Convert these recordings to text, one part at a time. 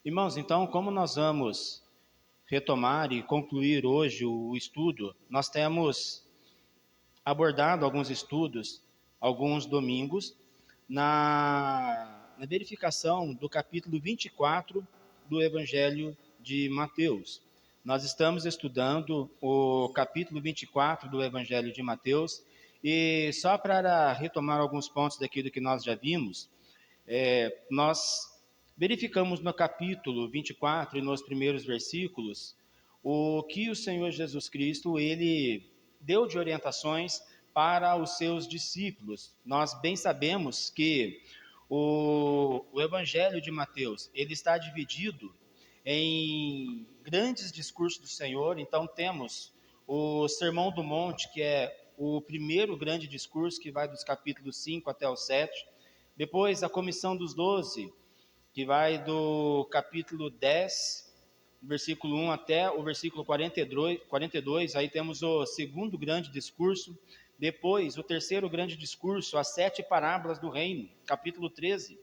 Irmãos, então, como nós vamos retomar e concluir hoje o estudo, nós temos abordado alguns estudos, alguns domingos, na verificação do capítulo 24 do Evangelho de Mateus. Nós estamos estudando o capítulo 24 do Evangelho de Mateus, e só para retomar alguns pontos daquilo que nós já vimos, nós verificamos no capítulo 24 e nos primeiros versículos o que o Senhor Jesus Cristo ele deu de orientações para os seus discípulos. Nós bem sabemos que o Evangelho de Mateus ele está dividido em grandes discursos do Senhor. Então temos o Sermão do Monte, que é o primeiro grande discurso, que vai dos capítulos 5 até o 7. Depois, a Comissão dos 12, que vai do capítulo 10, versículo 1 até o versículo 42. Aí temos o segundo grande discurso. Depois, o terceiro grande discurso, as 7 parábolas do reino, capítulo 13.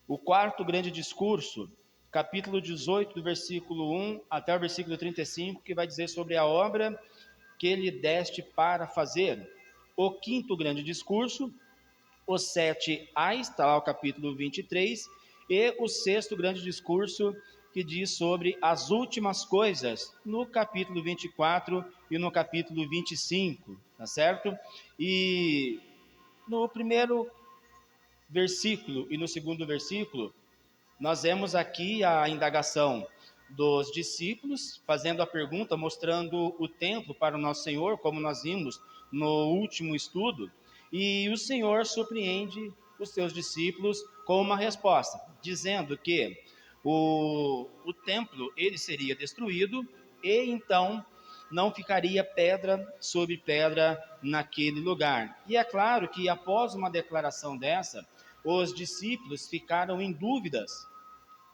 O quarto grande discurso, capítulo 18, do versículo 1 até o versículo 35, que vai dizer sobre a obra que lhe deste para fazer. O quinto grande discurso, os 7 ais, está lá o capítulo 23, e o sexto grande discurso, que diz sobre as últimas coisas, no capítulo 24 e no capítulo 25, tá certo? E no primeiro versículo e no segundo versículo, nós vemos aqui a indagação dos discípulos, fazendo a pergunta, mostrando o templo para o nosso Senhor, como nós vimos no último estudo, e o Senhor surpreende os seus discípulos com uma resposta, dizendo que o templo ele seria destruído e então não ficaria pedra sobre pedra naquele lugar. E é claro que após uma declaração dessa, os discípulos ficaram em dúvidas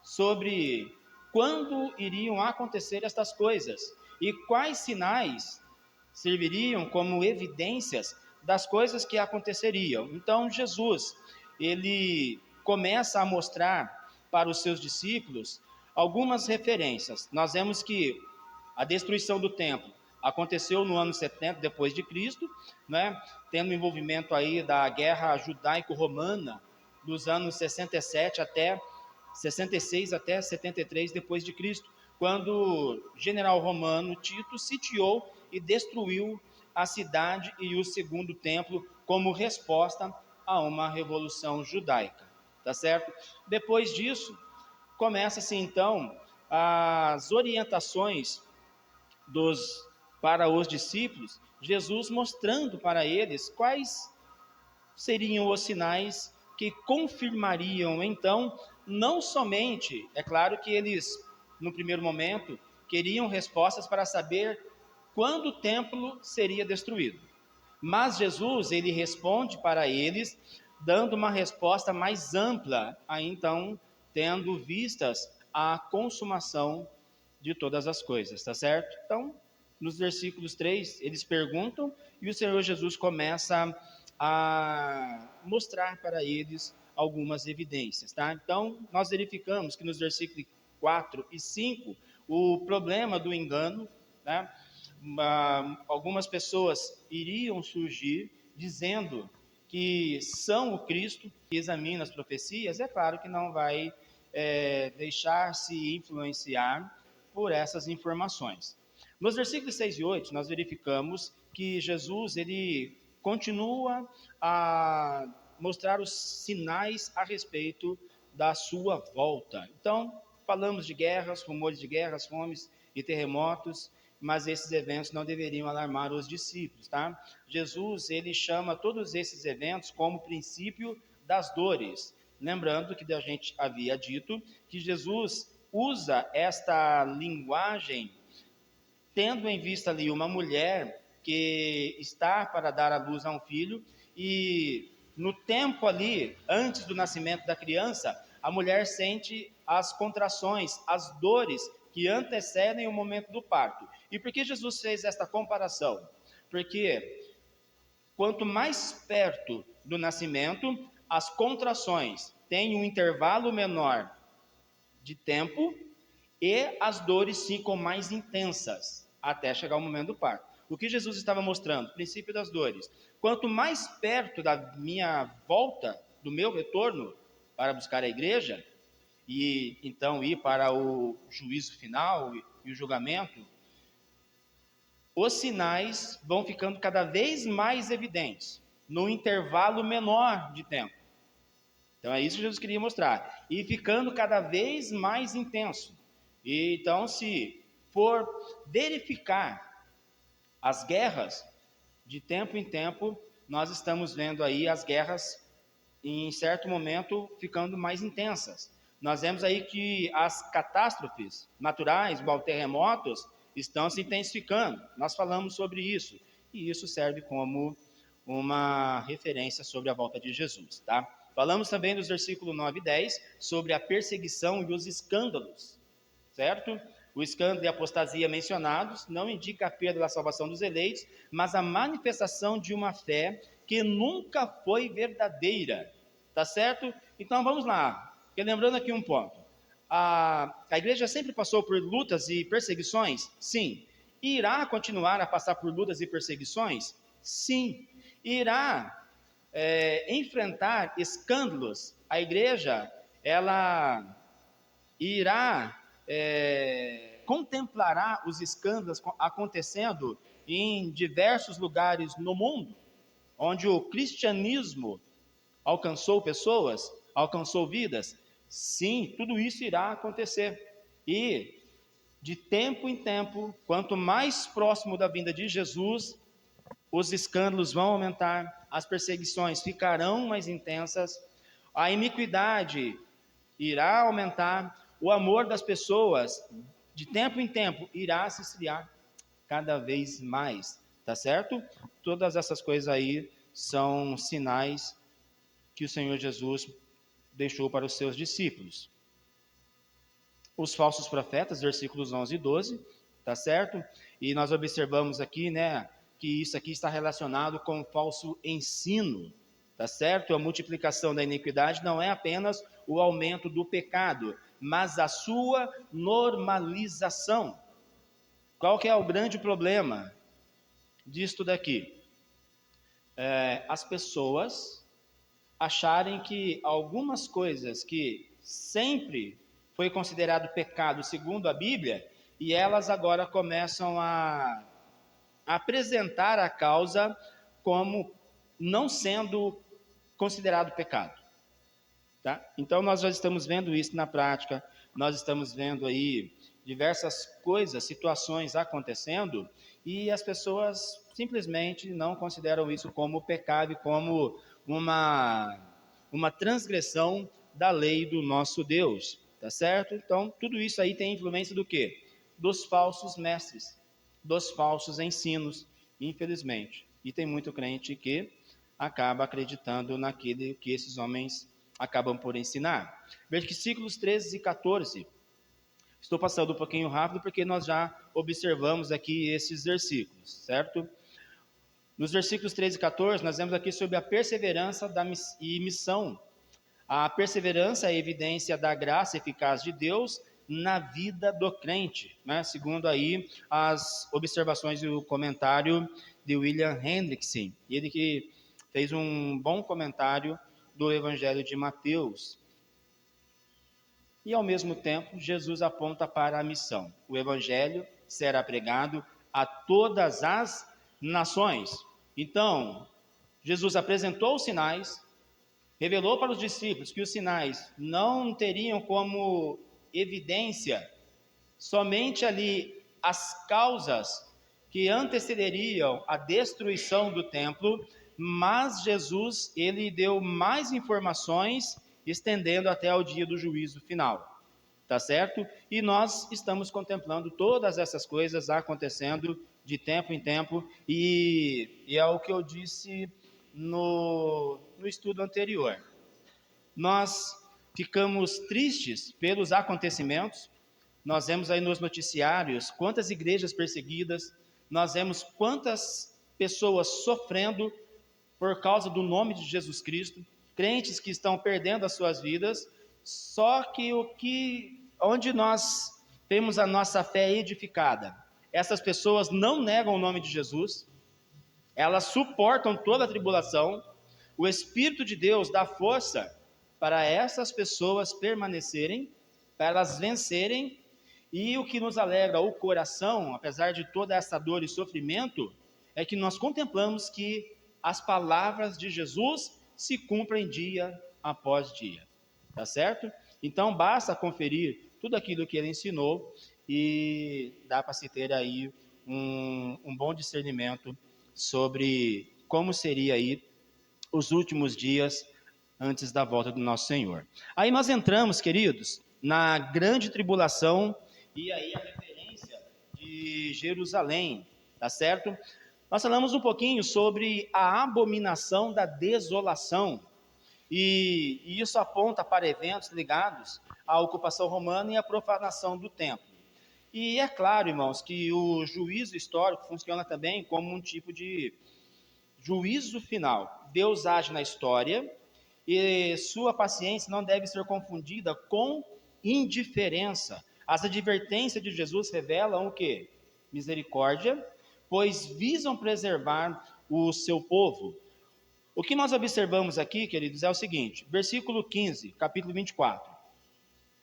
sobre quando iriam acontecer estas coisas e quais sinais serviriam como evidências das coisas que aconteceriam. Então Jesus, ele começa a mostrar para os seus discípulos algumas referências. Nós vemos que a destruição do templo aconteceu no ano 70 depois de Cristo, né? Tendo envolvimento aí da guerra judaico-romana dos anos 67 até 66 até 73 depois de Cristo, quando o general romano Tito sitiou e destruiu a cidade e o segundo templo como resposta a uma revolução judaica, tá certo? Depois disso, começa-se então as orientações dos para os discípulos, Jesus mostrando para eles quais seriam os sinais que confirmariam então, não somente, é claro que eles no primeiro momento queriam respostas para saber quando o templo seria destruído. Mas Jesus, ele responde para eles dando uma resposta mais ampla, aí então tendo vistas a consumação de todas as coisas, tá certo? Então, nos versículos 3, eles perguntam e o Senhor Jesus começa a mostrar para eles algumas evidências, tá? Então, nós verificamos que nos versículos 4 e 5, o problema do engano, né? Algumas pessoas iriam surgir dizendo que são o Cristo, que examina as profecias, é claro que não vai deixar-se influenciar por essas informações. Nos versículos 6 e 8, nós verificamos que Jesus ele continua a mostrar os sinais a respeito da sua volta. Então, falamos de guerras, rumores de guerras, fomes e terremotos, mas esses eventos não deveriam alarmar os discípulos, tá? Jesus, ele chama todos esses eventos como princípio das dores. Lembrando que a gente havia dito que Jesus usa esta linguagem tendo em vista ali uma mulher que está para dar à luz a um filho e no tempo ali, antes do nascimento da criança, a mulher sente as contrações, as dores que antecedem o momento do parto. E por que Jesus fez esta comparação? Porque quanto mais perto do nascimento, as contrações têm um intervalo menor de tempo e as dores ficam mais intensas até chegar o momento do parto. O que Jesus estava mostrando? O princípio das dores. Quanto mais perto da minha volta, do meu retorno para buscar a igreja, e então ir para o juízo final e o julgamento, os sinais vão ficando cada vez mais evidentes, num intervalo menor de tempo. Então é isso que Jesus queria mostrar. E ficando cada vez mais intenso. E então, se for verificar as guerras, de tempo em tempo, nós estamos vendo aí as guerras, em certo momento, ficando mais intensas. Nós vemos aí que as catástrofes naturais, igual terremotos, estão se intensificando. Nós falamos sobre isso. E isso serve como uma referência sobre a volta de Jesus, tá? Falamos também dos versículos 9 e 10 sobre a perseguição e os escândalos, certo? O escândalo e a apostasia mencionados não indica a perda da salvação dos eleitos, mas a manifestação de uma fé que nunca foi verdadeira, tá certo? Então vamos lá, porque lembrando aqui um ponto, a igreja sempre passou por lutas e perseguições? Sim. Irá continuar a passar por lutas e perseguições? Sim. Irá enfrentar escândalos? A igreja, ela irá, contemplará os escândalos acontecendo em diversos lugares no mundo, onde o cristianismo alcançou pessoas, alcançou vidas? Sim, tudo isso irá acontecer. E de tempo em tempo, quanto mais próximo da vinda de Jesus, os escândalos vão aumentar, as perseguições ficarão mais intensas, a iniquidade irá aumentar, o amor das pessoas, de tempo em tempo, irá se esfriar cada vez mais, tá certo? Todas essas coisas aí são sinais que o Senhor Jesus deixou para os seus discípulos. Os falsos profetas, versículos 11 e 12, tá certo? E nós observamos aqui, né, que isso aqui está relacionado com o falso ensino, tá certo? A multiplicação da iniquidade não é apenas o aumento do pecado, mas a sua normalização. Qual que é o grande problema disto daqui? As pessoas acharem que algumas coisas que sempre foi considerado pecado segundo a Bíblia, e elas agora começam a apresentar a causa como não sendo considerado pecado, tá? Então nós já estamos vendo isso na prática, nós estamos vendo aí diversas coisas, situações acontecendo, e as pessoas simplesmente não consideram isso como pecado e como uma transgressão da lei do nosso Deus, tá certo? Então, tudo isso aí tem influência do quê? Dos falsos mestres, dos falsos ensinos, infelizmente. E tem muito crente que acaba acreditando naquilo que esses homens acabam por ensinar. Versículos 13 e 14. Estou passando um pouquinho rápido porque nós já observamos aqui esses versículos, certo? Nos versículos 13 e 14, nós vemos aqui sobre a perseverança e missão. A perseverança é a evidência da graça eficaz de Deus na vida do crente, né? Segundo aí as observações e o comentário de William Hendrickson, ele que fez um bom comentário do Evangelho de Mateus. E ao mesmo tempo, Jesus aponta para a missão. O Evangelho será pregado a todas as nações. Então, Jesus apresentou os sinais, revelou para os discípulos que os sinais não teriam como evidência somente ali as causas que antecederiam a destruição do templo, mas Jesus, ele deu mais informações, estendendo até ao dia do juízo final, tá certo? E nós estamos contemplando todas essas coisas acontecendo de tempo em tempo, e é o que eu disse no estudo anterior. Nós ficamos tristes pelos acontecimentos, nós vemos aí nos noticiários quantas igrejas perseguidas, nós vemos quantas pessoas sofrendo por causa do nome de Jesus Cristo, crentes que estão perdendo as suas vidas, só que o que onde nós temos a nossa fé edificada. Essas pessoas não negam o nome de Jesus, elas suportam toda a tribulação. O Espírito de Deus dá força para essas pessoas permanecerem, para elas vencerem. E o que nos alegra o coração, apesar de toda essa dor e sofrimento, é que nós contemplamos que as palavras de Jesus se cumprem dia após dia. Tá certo? Então basta conferir tudo aquilo que ele ensinou e dá para se ter aí um bom discernimento sobre como seria aí os últimos dias antes da volta do nosso Senhor. Aí nós entramos, queridos, na grande tribulação e aí a referência de Jerusalém, tá certo? Nós falamos um pouquinho sobre a abominação da desolação e isso aponta para eventos ligados à ocupação romana e à profanação do templo. E é claro, irmãos, que o juízo histórico funciona também como um tipo de juízo final. Deus age na história e sua paciência não deve ser confundida com indiferença. As advertências de Jesus revelam o quê? Misericórdia, pois visam preservar o seu povo. O que nós observamos aqui, queridos, é o seguinte, versículo 15, capítulo 24,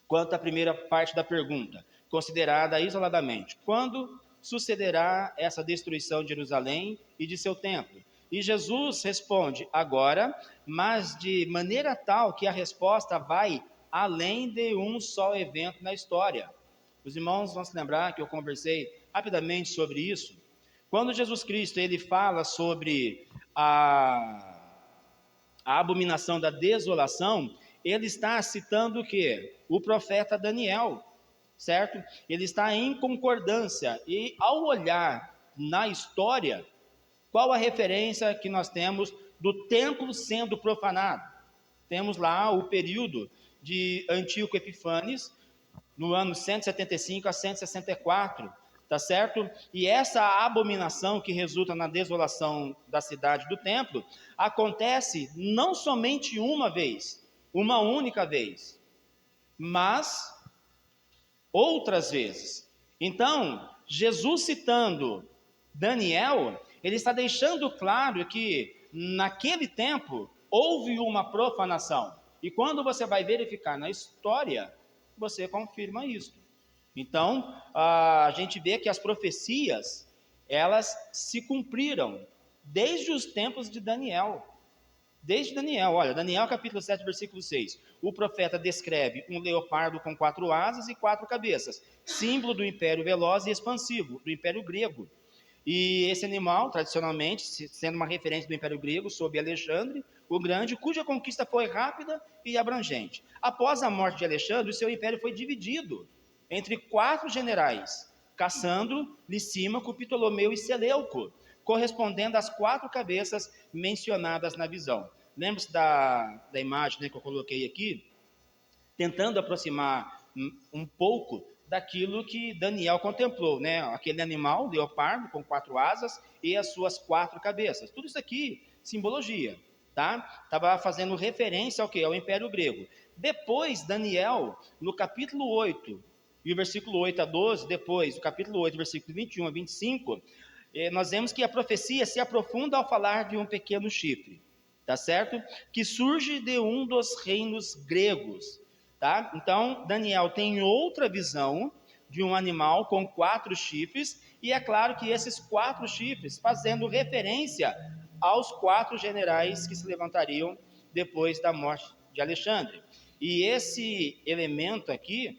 quanto à primeira parte da pergunta, considerada isoladamente. Quando sucederá essa destruição de Jerusalém e de seu templo? E Jesus responde, agora, mas de maneira tal que a resposta vai além de um só evento na história. Os irmãos vão se lembrar que eu conversei rapidamente sobre isso. Quando Jesus Cristo ele fala sobre a abominação da desolação, ele está citando o quê? O profeta Daniel, certo? Ele está em concordância e ao olhar na história, qual a referência que nós temos do templo sendo profanado? Temos lá o período de Antíoco Epifanes, no ano 175 a 164, tá certo? E essa abominação que resulta na desolação da cidade do templo, acontece não somente uma vez, uma única vez, mas outras vezes. Então, Jesus citando Daniel, ele está deixando claro que naquele tempo houve uma profanação. E quando você vai verificar na história, você confirma isso. Então, a gente vê que as profecias, elas se cumpriram desde os tempos de Daniel. Desde Daniel, olha, Daniel capítulo 7, versículo 6. O profeta descreve um leopardo com 4 asas e 4 cabeças, símbolo do império veloz e expansivo, do império grego. E esse animal, tradicionalmente, sendo uma referência do Império Grego, sob Alexandre o Grande, cuja conquista foi rápida e abrangente. Após a morte de Alexandre, o seu império foi dividido entre 4 generais, Cassandro, Licímaco, Ptolomeu e Seleuco, correspondendo às 4 cabeças mencionadas na visão. Lembra-se da imagem, né, que eu coloquei aqui? Tentando aproximar um pouco daquilo que Daniel contemplou, né? Aquele animal, leopardo, com 4 asas e as suas 4 cabeças. Tudo isso aqui, simbologia, tá? Estava fazendo referência ao quê? Ao Império Grego. Depois, Daniel, no capítulo 8, e o versículo 8 a 12, depois, o capítulo 8, versículo 21 a 25, nós vemos que a profecia se aprofunda ao falar de um pequeno chifre, tá certo? Que surge de um dos reinos gregos. Tá? Então, Daniel tem outra visão de um animal com 4 chifres, e é claro que esses 4 chifres, fazendo referência aos 4 generais que se levantariam depois da morte de Alexandre. E esse elemento aqui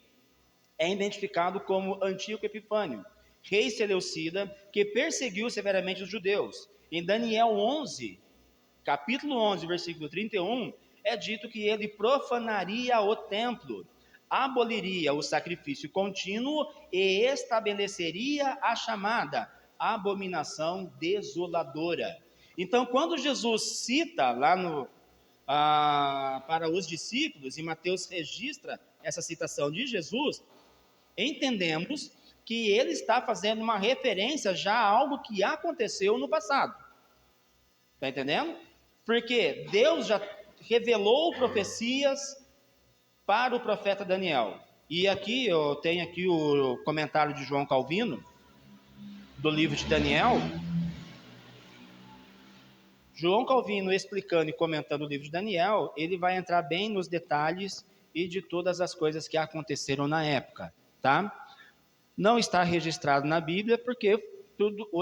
é identificado como Antíoco Epifânio, rei seleucida, que perseguiu severamente os judeus. Em Daniel 11, capítulo 11, versículo 31, é dito que ele profanaria o templo, aboliria o sacrifício contínuo e estabeleceria a chamada abominação desoladora. Então, quando Jesus cita lá para os discípulos, e Mateus registra essa citação de Jesus, entendemos que ele está fazendo uma referência já a algo que aconteceu no passado. Está entendendo? Porque Deus já revelou profecias para o profeta Daniel. E aqui eu tenho aqui o comentário de João Calvino, do livro de Daniel. João Calvino, explicando e comentando o livro de Daniel, ele vai entrar bem nos detalhes e de todas as coisas que aconteceram na época, tá? Não está registrado na Bíblia porque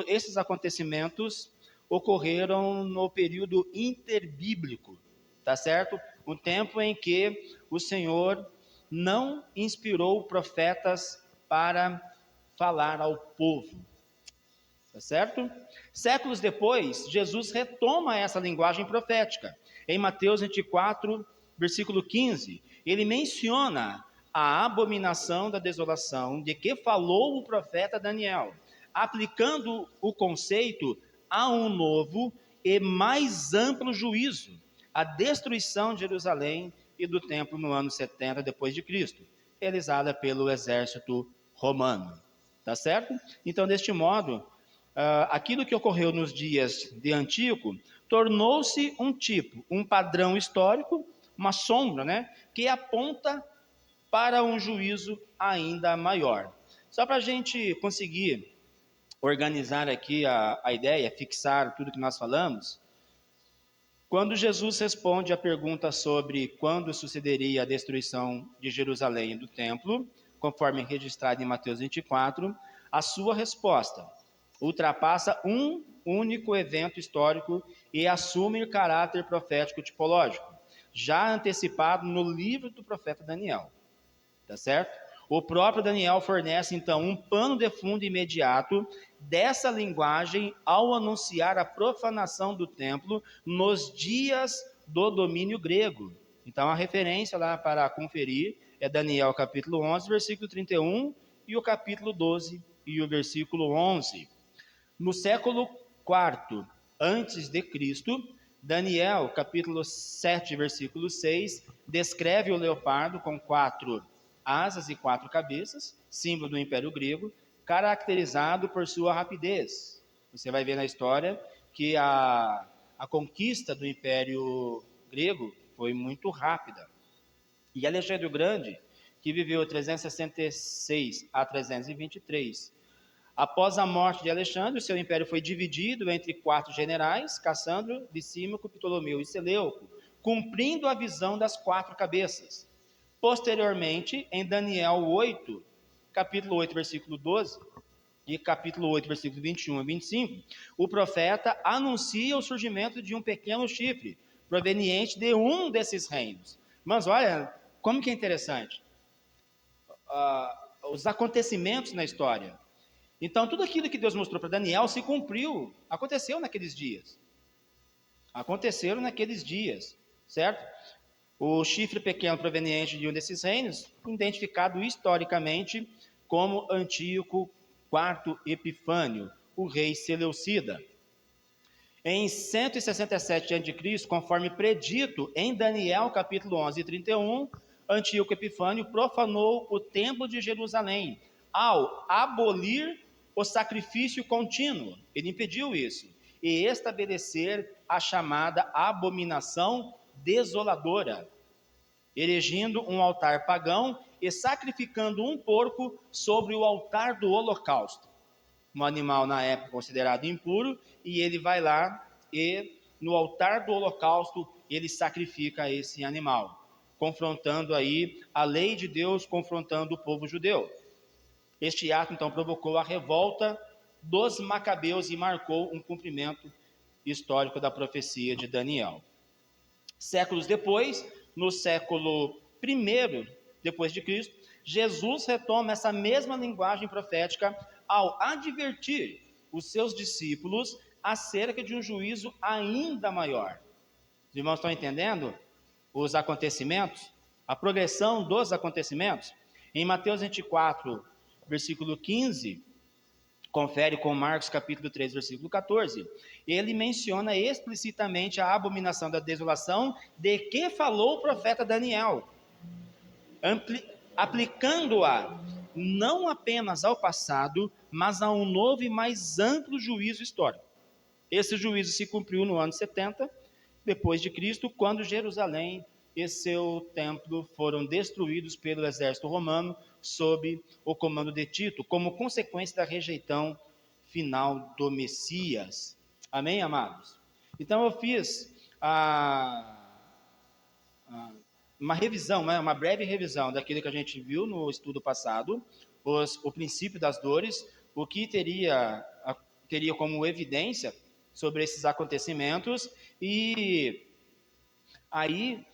esses acontecimentos ocorreram no período interbíblico, tá certo? Um tempo em que o Senhor não inspirou profetas para falar ao povo, tá certo? Séculos depois, Jesus retoma essa linguagem profética. Em Mateus 24, versículo 15, ele menciona a abominação da desolação de que falou o profeta Daniel, aplicando o conceito a um novo e mais amplo juízo, a destruição de Jerusalém e do templo no ano 70 depois de Cristo, realizada pelo exército romano. Tá certo? Então, deste modo, aquilo que ocorreu nos dias de Antíoco tornou-se um tipo, um padrão histórico, uma sombra, né, que aponta para um juízo ainda maior. Só para a gente conseguir organizar aqui a ideia, fixar tudo que nós falamos, quando Jesus responde à pergunta sobre quando sucederia a destruição de Jerusalém e do templo, conforme registrado em Mateus 24, a sua resposta ultrapassa um único evento histórico e assume o caráter profético tipológico, já antecipado no livro do profeta Daniel. Tá certo? O próprio Daniel fornece, então, um pano de fundo imediato dessa linguagem ao anunciar a profanação do templo nos dias do domínio grego. Então, a referência lá para conferir é Daniel capítulo 11, versículo 31 e o capítulo 12 e o versículo 11. No século IV antes de Cristo, Daniel capítulo 7, versículo 6, descreve o leopardo com 4 asas e 4 cabeças, símbolo do Império Grego, caracterizado por sua rapidez. Você vai ver na história que a conquista do Império Grego foi muito rápida. E Alexandre o Grande, que viveu 366 a 323, após a morte de Alexandre, o seu império foi dividido entre 4 generais, Cassandro, Licímaco, Ptolomeu e Seleuco, cumprindo a visão das 4 cabeças. Posteriormente, em Daniel 8, capítulo 8, versículo 12, e capítulo 8, versículo 21 a 25, o profeta anuncia o surgimento de um pequeno chifre, proveniente de um desses reinos. Mas olha, como que é interessante. Os acontecimentos na história. Então, tudo aquilo que Deus mostrou para Daniel se cumpriu, aconteceu naqueles dias. Aconteceram naqueles dias, certo? O chifre pequeno proveniente de um desses reinos, identificado historicamente como Antíoco IV Epifânio, o rei Seleucida. Em 167 a.C., conforme predito em Daniel capítulo 11, 31, Antíoco Epifânio profanou o templo de Jerusalém ao abolir o sacrifício contínuo. Ele impediu isso e estabelecer a chamada abominação desoladora, erigindo um altar pagão e sacrificando um porco sobre o altar do holocausto. Um animal na época considerado impuro, e ele vai lá e no altar do holocausto ele sacrifica esse animal, confrontando aí a lei de Deus, confrontando o povo judeu. Este ato então provocou a revolta dos macabeus e marcou um cumprimento histórico da profecia de Daniel. Séculos depois, no século I depois de Cristo, Jesus retoma essa mesma linguagem profética ao advertir os seus discípulos acerca de um juízo ainda maior. Os irmãos estão entendendo os acontecimentos? A progressão dos acontecimentos? Em Mateus 24, versículo 15, confere com Marcos capítulo 3, versículo 14, ele menciona explicitamente a abominação da desolação de que falou o profeta Daniel, aplicando-a não apenas ao passado, mas a um novo e mais amplo juízo histórico. Esse juízo se cumpriu no ano 70 depois de Cristo, quando Jerusalém e seu templo foram destruídos pelo exército romano sob o comando de Tito, como consequência da rejeição final do Messias. Amém, amados? Então eu fiz uma revisão, né, uma breve revisão daquilo que a gente viu no estudo passado, o princípio das dores, o que teria como evidência sobre esses acontecimentos, e aí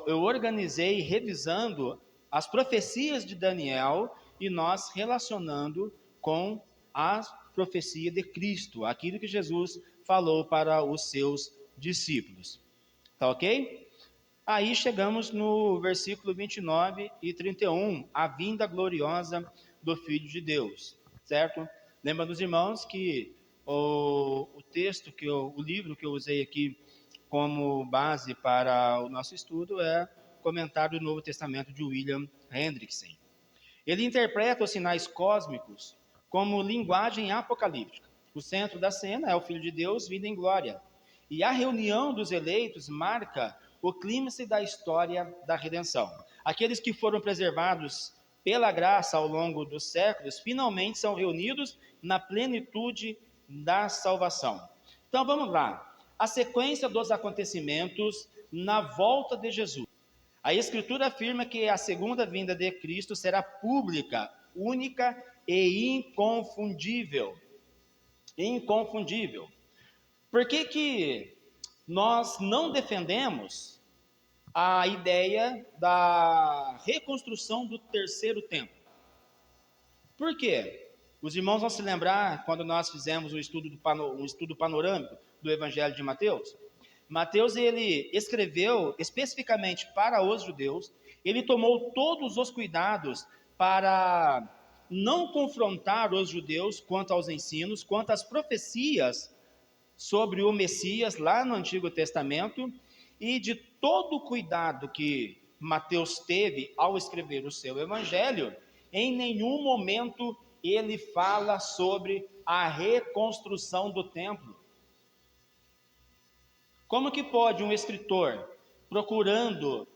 eu organizei revisando as profecias de Daniel e nós relacionando com a profecia de Cristo, aquilo que Jesus falou para os seus discípulos. Tá ok? Aí chegamos no versículo 29 e 31, a vinda gloriosa do Filho de Deus, certo? Lembra dos irmãos que o texto, o livro que eu usei aqui como base para o nosso estudo é o comentário do Novo Testamento de William Hendrickson. Ele interpreta os sinais cósmicos como linguagem apocalíptica. O centro da cena é o Filho de Deus vindo em glória. E a reunião dos eleitos marca o clímax da história da redenção. Aqueles que foram preservados pela graça ao longo dos séculos, finalmente são reunidos na plenitude da salvação. Então vamos lá. A sequência dos acontecimentos na volta de Jesus. A Escritura afirma que a segunda vinda de Cristo será pública, única e inconfundível. Inconfundível. Por que nós não defendemos a ideia da reconstrução do terceiro templo? Por quê? Os irmãos vão se lembrar quando nós fizemos um estudo panorâmico do Evangelho de Mateus. Mateus, ele escreveu especificamente para os judeus, ele tomou todos os cuidados para não confrontar os judeus quanto aos ensinos, quanto às profecias sobre o Messias lá no Antigo Testamento, e de todo o cuidado que Mateus teve ao escrever o seu evangelho, em nenhum momento ele fala sobre a reconstrução do templo. Como que pode um escritor, procurando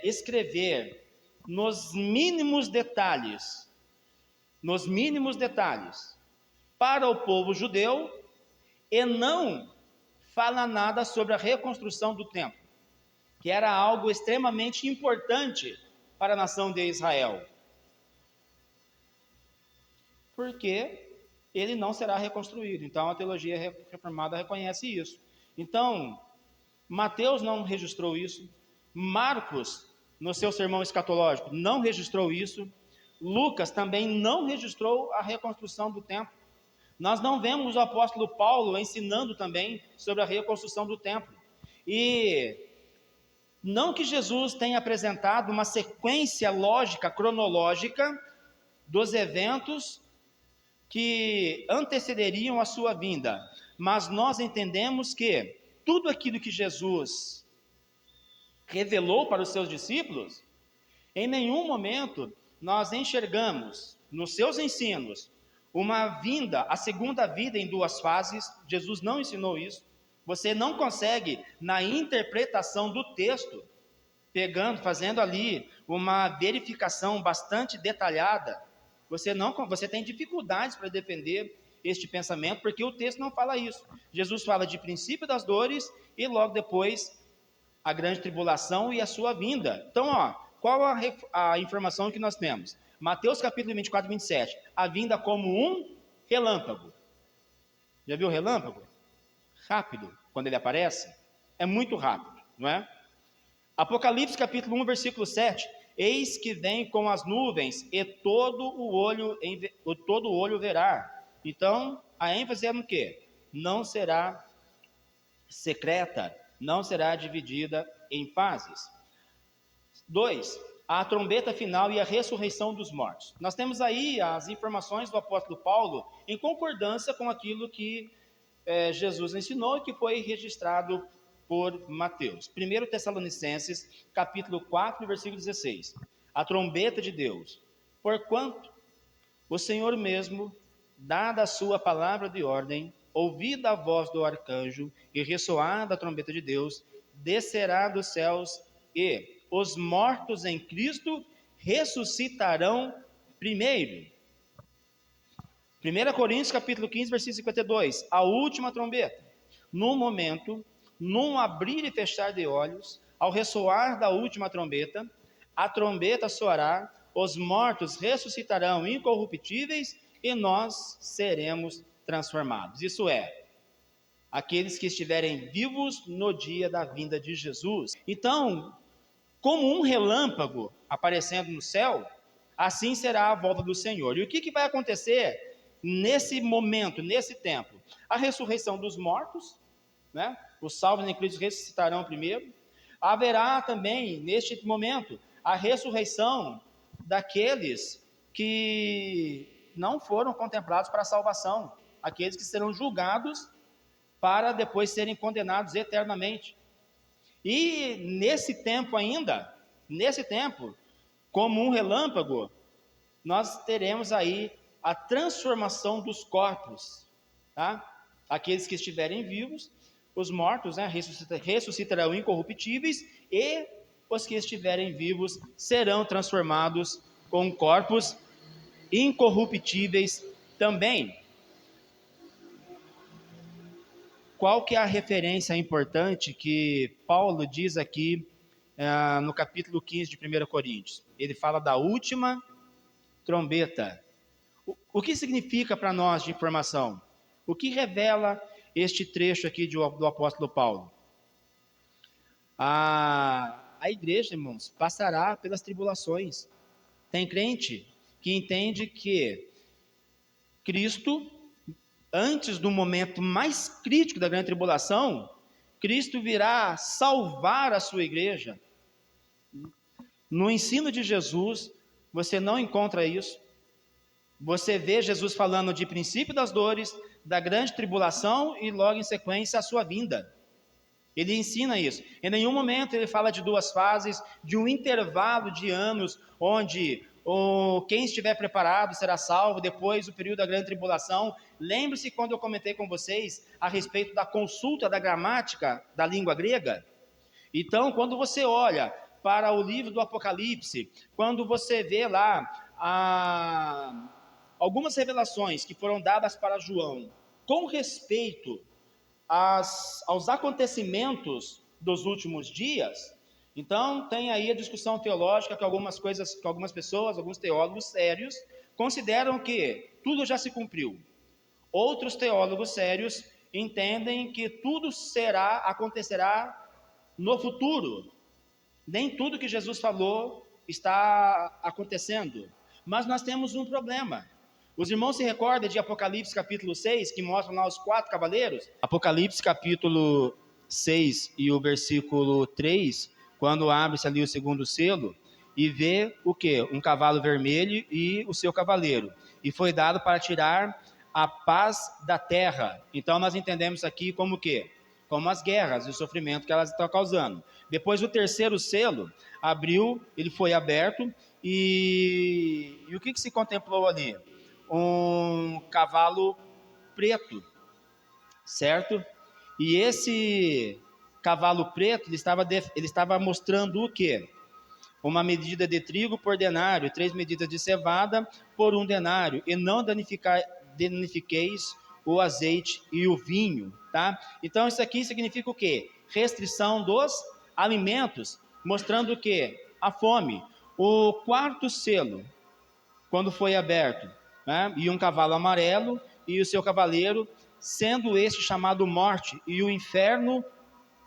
escrever nos mínimos detalhes, para o povo judeu, e não fala nada sobre a reconstrução do templo, que era algo extremamente importante para a nação de Israel? Porque ele não será reconstruído. Então a teologia reformada reconhece isso. Então, Mateus não registrou isso, Marcos, no seu sermão escatológico, não registrou isso, Lucas também não registrou a reconstrução do templo. Nós não vemos o apóstolo Paulo ensinando também sobre a reconstrução do templo. E não que Jesus tenha apresentado uma sequência lógica, cronológica, dos eventos que antecederiam a sua vinda, mas nós entendemos que tudo aquilo que Jesus revelou para os seus discípulos, em nenhum momento nós enxergamos nos seus ensinos uma vinda, a segunda vida em duas fases. Jesus não ensinou isso. Você não consegue, na interpretação do texto, fazendo ali uma verificação bastante detalhada, você tem dificuldades para defender este pensamento, porque o texto não fala isso. Jesus fala de princípio das dores e logo depois a grande tribulação e a sua vinda. Então, qual a informação que nós temos? Mateus capítulo 24, 27. A vinda como um relâmpago. Já viu o relâmpago? Rápido, quando ele aparece. É muito rápido, não é? Apocalipse capítulo 1, versículo 7. Eis que vem com as nuvens e todo o olho verá. Então, a ênfase é no quê? Não será secreta, não será dividida em fases. 2. A trombeta final e a ressurreição dos mortos. Nós temos aí as informações do apóstolo Paulo em concordância com aquilo que Jesus ensinou e que foi registrado por Mateus. 1 Tessalonicenses, capítulo 4, versículo 16. A trombeta de Deus. Porquanto o Senhor mesmo, dada a sua palavra de ordem, ouvida a voz do arcanjo e ressoada a trombeta de Deus, descerá dos céus e os mortos em Cristo ressuscitarão primeiro. 1 Coríntios capítulo 15, versículo 52, a última trombeta. No momento, num abrir e fechar de olhos, ao ressoar da última trombeta, a trombeta soará, os mortos ressuscitarão incorruptíveis e nós seremos transformados. Isso é, aqueles que estiverem vivos no dia da vinda de Jesus. Então, como um relâmpago aparecendo no céu, assim será a volta do Senhor. E o que vai acontecer nesse momento, nesse tempo? A ressurreição dos mortos, né? Os salvos em Cristo ressuscitarão primeiro. Haverá também, neste momento, a ressurreição daqueles que não foram contemplados para a salvação, aqueles que serão julgados para depois serem condenados eternamente. E nesse tempo ainda, como um relâmpago, nós teremos aí a transformação dos corpos, tá? Aqueles que estiverem vivos, os mortos, né, ressuscitarão incorruptíveis, e os que estiverem vivos serão transformados com corpos incorruptíveis também. Qual que é a referência importante que Paulo diz aqui no capítulo 15 de 1 Coríntios? Ele fala da última trombeta. O que significa para nós de informação? O que revela este trecho aqui do apóstolo Paulo? A igreja, irmãos, passará pelas tribulações. Tem crente que entende que Cristo, antes do momento mais crítico da grande tribulação, Cristo virá salvar a sua igreja. No ensino de Jesus, você não encontra isso. Você vê Jesus falando de princípio das dores, da grande tribulação e logo em sequência a sua vinda. Ele ensina isso. Em nenhum momento ele fala de duas fases, de um intervalo de anos, onde quem estiver preparado será salvo, depois o período da grande tribulação. Lembre-se quando eu comentei com vocês a respeito da consulta da gramática da língua grega? Então, quando você olha para o livro do Apocalipse, quando você vê lá algumas revelações que foram dadas para João com respeito aos acontecimentos dos últimos dias, então tem aí a discussão teológica que algumas pessoas, alguns teólogos sérios, consideram que tudo já se cumpriu. Outros teólogos sérios entendem que tudo acontecerá no futuro. Nem tudo que Jesus falou está acontecendo. Mas nós temos um problema. Os irmãos se recordam de Apocalipse capítulo 6, que mostra lá os 4 cavaleiros? Apocalipse capítulo 6 e o versículo 3, quando abre-se ali o segundo selo, e vê o quê? Um cavalo vermelho e o seu cavaleiro. E foi dado para tirar a paz da terra. Então nós entendemos aqui como o quê? Como as guerras e o sofrimento que elas estão causando. Depois o terceiro selo abriu, ele foi aberto, e o que se contemplou ali? Um cavalo preto, certo? E esse cavalo preto, ele estava mostrando o quê? Uma medida de trigo por denário, 3 medidas de cevada por 1 denário, e não danifiqueis o azeite e o vinho, tá? Então isso aqui significa o quê? Restrição dos alimentos, mostrando o quê? A fome. O quarto selo, quando foi aberto, né? E um cavalo amarelo e o seu cavaleiro, sendo este chamado Morte, e o inferno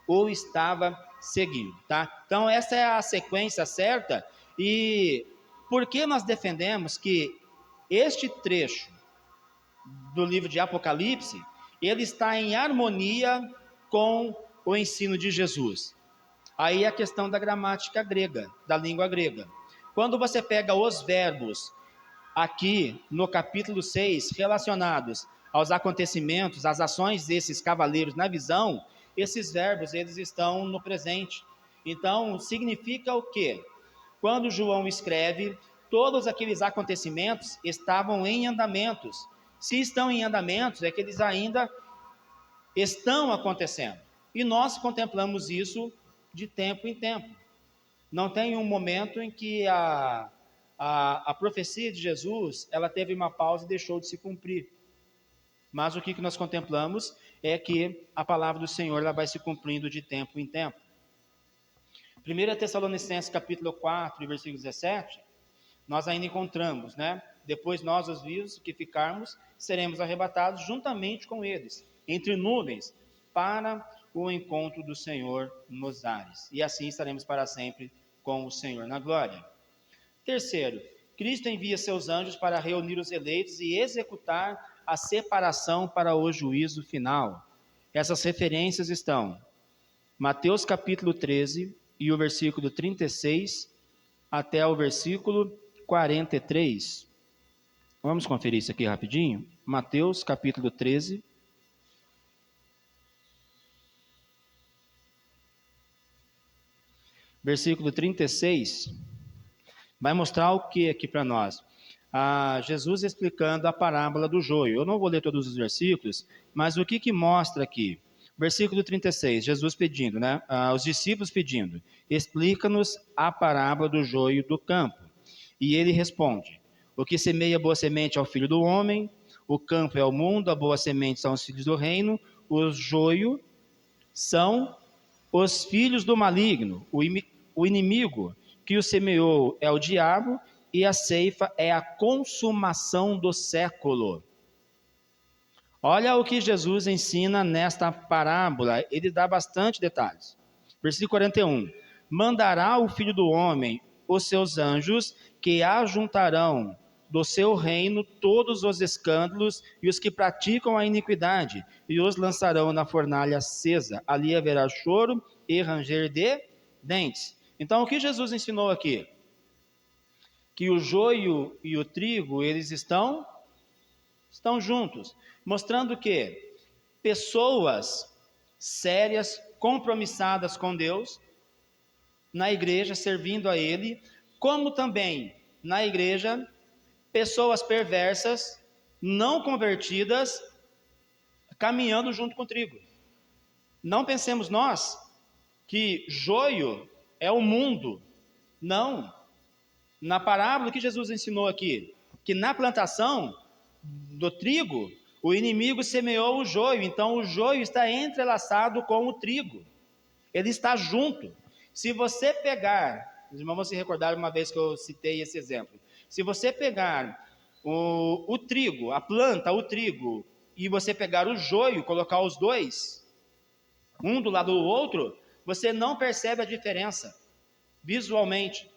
o estava seguindo, tá? Então essa é a sequência certa. E por que nós defendemos que este trecho do livro de Apocalipse, ele está em harmonia com o ensino de Jesus? Aí a questão da gramática grega, da língua grega. Quando você pega os verbos aqui no capítulo 6, relacionados aos acontecimentos, às ações desses cavaleiros na visão, esses verbos, eles estão no presente. Então, significa o quê? Quando João escreve, todos aqueles acontecimentos estavam em andamentos. Se estão em andamentos, é que eles ainda estão acontecendo. E nós contemplamos isso de tempo em tempo. Não tem um momento em que a profecia de Jesus, ela teve uma pausa e deixou de se cumprir. Mas o que nós contemplamos é que a palavra do Senhor ela vai se cumprindo de tempo em tempo. 1 Tessalonicenses capítulo 4, versículo 17, nós ainda encontramos, né? Depois nós, os vivos que ficarmos, seremos arrebatados juntamente com eles, entre nuvens, para o encontro do Senhor nos ares. E assim estaremos para sempre com o Senhor na glória. Terceiro, Cristo envia seus anjos para reunir os eleitos e executar a separação para o juízo final. Essas referências estão Mateus capítulo 13 e o versículo 36 até o versículo 43. Vamos conferir isso aqui rapidinho. Mateus capítulo 13. Versículo 36. Vai mostrar o que aqui para nós? Jesus explicando a parábola do joio. Eu não vou ler todos os versículos, mas o que mostra aqui? Versículo 36, Jesus pedindo, né? Os discípulos pedindo, explica-nos a parábola do joio do campo. E ele responde, o que semeia boa semente é o filho do homem, o campo é o mundo, a boa semente são os filhos do reino, o joio são os filhos do maligno, o inimigo que o semeou é o diabo, e a ceifa é a consumação do século. Olha o que Jesus ensina nesta parábola, ele dá bastante detalhes. Versículo 41, mandará o Filho do Homem os seus anjos, que ajuntarão do seu reino todos os escândalos e os que praticam a iniquidade, e os lançarão na fornalha acesa. Ali haverá choro e ranger de dentes. Então, o que Jesus ensinou aqui? Que o joio e o trigo, eles estão juntos, mostrando que pessoas sérias, compromissadas com Deus, na igreja, servindo a Ele, como também na igreja, pessoas perversas, não convertidas, caminhando junto com o trigo. Não pensemos nós que joio é o mundo. Não. Na parábola que Jesus ensinou aqui, que na plantação do trigo, o inimigo semeou o joio, então o joio está entrelaçado com o trigo, ele está junto. Se você pegar, os irmãos vão se recordar uma vez que eu citei esse exemplo, se você pegar o trigo, a planta, o trigo, e você pegar o joio, colocar os dois, um do lado do outro, você não percebe a diferença, visualmente,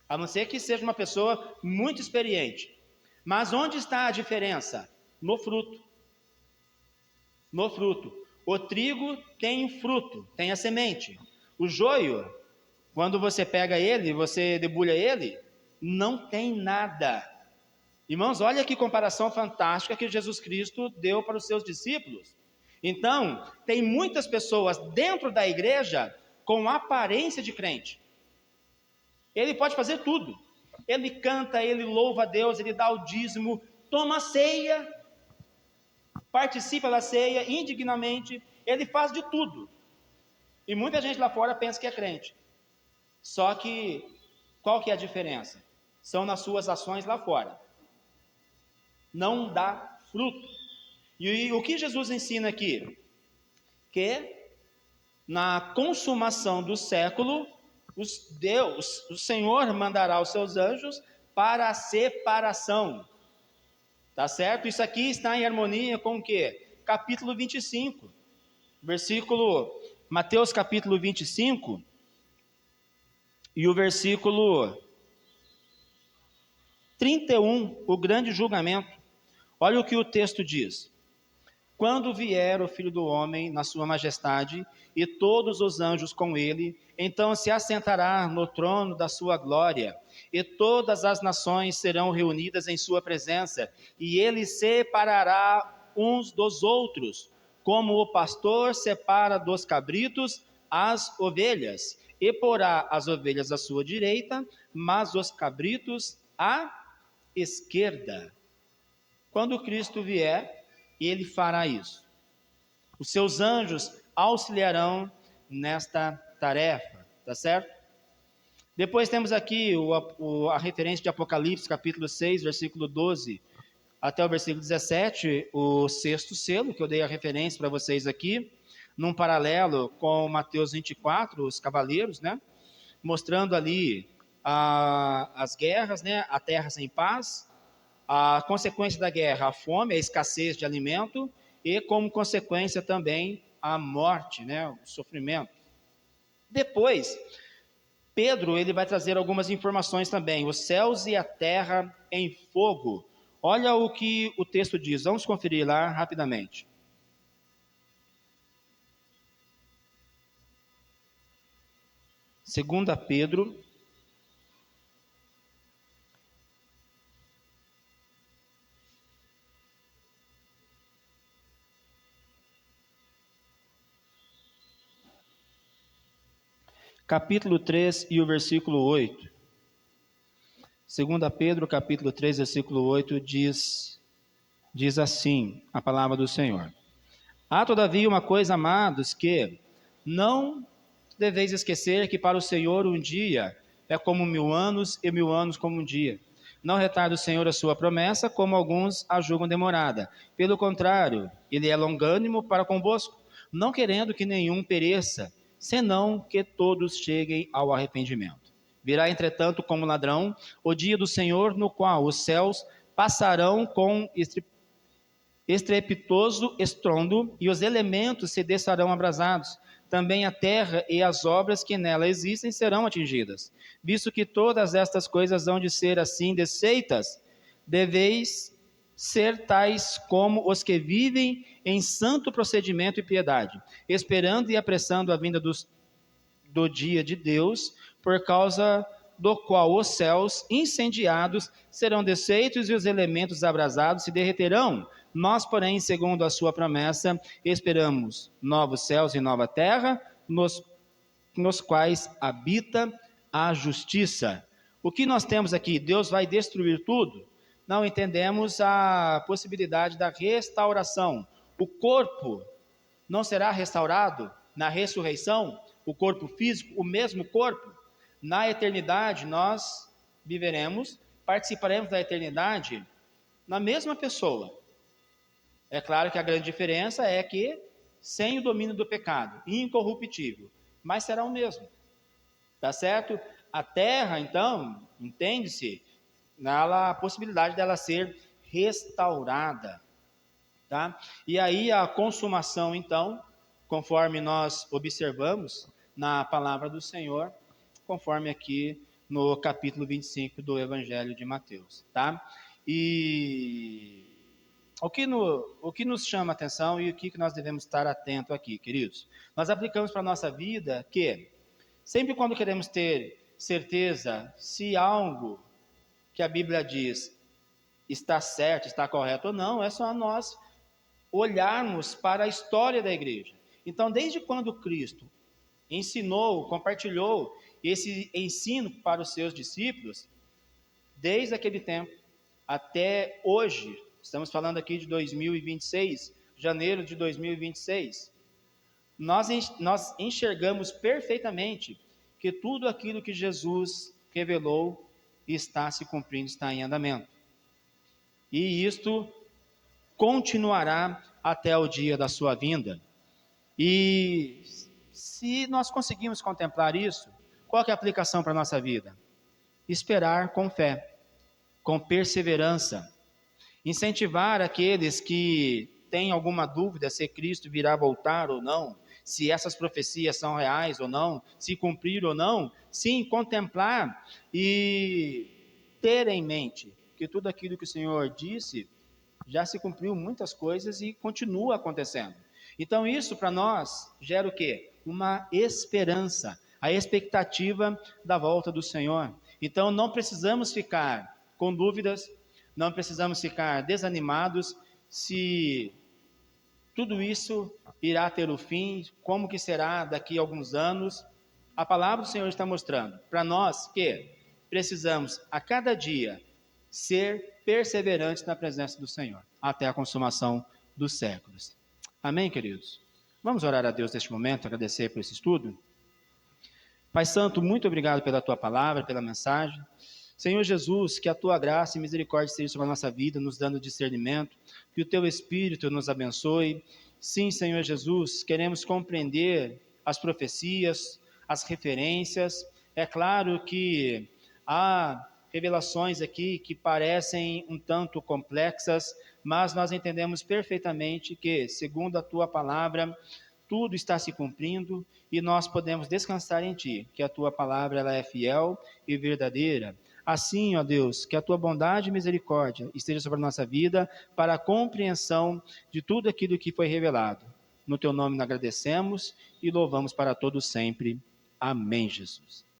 a não ser que seja uma pessoa muito experiente. Mas onde está a diferença? No fruto. No fruto. O trigo tem fruto, tem a semente. O joio, quando você pega ele, você debulha ele, não tem nada. Irmãos, olha que comparação fantástica que Jesus Cristo deu para os seus discípulos. Então, tem muitas pessoas dentro da igreja com aparência de crente. Ele pode fazer tudo. Ele canta, ele louva a Deus, ele dá o dízimo, toma a ceia, participa da ceia indignamente, ele faz de tudo. E muita gente lá fora pensa que é crente. Só que, qual que é a diferença? São nas suas ações lá fora. Não dá fruto. E o que Jesus ensina aqui? Que na consumação do século, o Senhor mandará os seus anjos para a separação. Tá certo? Isso aqui está em harmonia com o quê? Capítulo 25. Mateus capítulo 25 e o versículo 31, o grande julgamento. Olha o que o texto diz. Quando vier o Filho do Homem na sua majestade e todos os anjos com ele, então se assentará no trono da sua glória, e todas as nações serão reunidas em sua presença, e ele separará uns dos outros, como o pastor separa dos cabritos as ovelhas, e porá as ovelhas à sua direita, mas os cabritos à esquerda. Quando Cristo vier, ele fará isso. Os seus anjos auxiliarão nesta tarefa, tá certo? Depois temos aqui a referência de Apocalipse, capítulo 6, versículo 12 até o versículo 17, o sexto selo, que eu dei a referência para vocês aqui, num paralelo com Mateus 24, os cavaleiros, né? Mostrando ali as guerras, né? A terra sem paz, a consequência da guerra, a fome, a escassez de alimento, e como consequência também a morte, né? O sofrimento. Depois, Pedro, ele vai trazer algumas informações também. Os céus e a terra em fogo. Olha o que o texto diz. Vamos conferir lá rapidamente. Segunda Pedro, capítulo 3 e o versículo 8. Segunda Pedro, capítulo 3, versículo 8, diz assim, a palavra do Senhor. Há todavia uma coisa, amados, que não deveis esquecer, que para o Senhor um dia é como 1000 anos, e 1000 anos como um dia. Não retarda o Senhor a sua promessa, como alguns a julgam demorada. Pelo contrário, ele é longânimo para convosco, não querendo que nenhum pereça, senão que todos cheguem ao arrependimento. Virá, entretanto, como ladrão, o dia do Senhor, no qual os céus passarão com estrepitoso estrondo, e os elementos se desfarão abrasados. Também a terra e as obras que nela existem serão atingidas. Visto que todas estas coisas hão de ser assim desfeitas, deveis ser tais como os que vivem em santo procedimento e piedade, esperando e apressando a vinda do dia de Deus, por causa do qual os céus incendiados serão desfeitos e os elementos abrasados se derreterão. Nós, porém, segundo a sua promessa, esperamos novos céus e nova terra, nos quais habita a justiça. O que nós temos aqui? Deus vai destruir tudo? Não entendemos a possibilidade da restauração. O corpo não será restaurado na ressurreição? O corpo físico, o mesmo corpo? Na eternidade, nós viveremos, participaremos da eternidade na mesma pessoa. É claro que a grande diferença é que sem o domínio do pecado, incorruptível, mas será o mesmo. Tá certo? A terra, então, entende-se, a possibilidade dela ser restaurada, tá? E aí a consumação, então, conforme nós observamos na palavra do Senhor, conforme aqui no capítulo 25 do Evangelho de Mateus, tá? E o que nos chama a atenção e o que nós devemos estar atento aqui, queridos? Nós aplicamos para a nossa vida que, sempre quando queremos ter certeza se algo que a Bíblia diz está certo, está correto ou não, é só nós olharmos para a história da igreja. Então, desde quando Cristo ensinou, compartilhou esse ensino para os seus discípulos, desde aquele tempo até hoje, estamos falando aqui de 2026, janeiro de 2026, nós enxergamos perfeitamente que tudo aquilo que Jesus revelou está se cumprindo, está em andamento. E isto continuará até o dia da sua vinda. E se nós conseguimos contemplar isso, qual que é a aplicação para a nossa vida? Esperar com fé, com perseverança, incentivar aqueles que têm alguma dúvida se Cristo virá voltar ou não, se essas profecias são reais ou não, se cumprir ou não, sim, contemplar e ter em mente que tudo aquilo que o Senhor disse já se cumpriu muitas coisas e continua acontecendo. Então isso para nós gera o quê? Uma esperança, a expectativa da volta do Senhor. Então não precisamos ficar com dúvidas, não precisamos ficar desanimados se tudo isso irá ter o fim, como que será daqui a alguns anos. A palavra do Senhor está mostrando para nós que precisamos a cada dia ser perseverantes na presença do Senhor, até a consumação dos séculos. Amém, queridos? Vamos orar a Deus neste momento, agradecer por esse estudo? Pai Santo, muito obrigado pela tua palavra, pela mensagem. Senhor Jesus, que a tua graça e misericórdia estejam sobre a nossa vida, nos dando discernimento, que o teu Espírito nos abençoe. Sim, Senhor Jesus, queremos compreender as profecias, as referências. É claro que há revelações aqui que parecem um tanto complexas, mas nós entendemos perfeitamente que, segundo a tua palavra, tudo está se cumprindo e nós podemos descansar em Ti, que a Tua palavra ela é fiel e verdadeira. Assim, ó Deus, que a Tua bondade e misericórdia esteja sobre a nossa vida para a compreensão de tudo aquilo que foi revelado. No Teu nome nós agradecemos e louvamos para todos sempre. Amém, Jesus.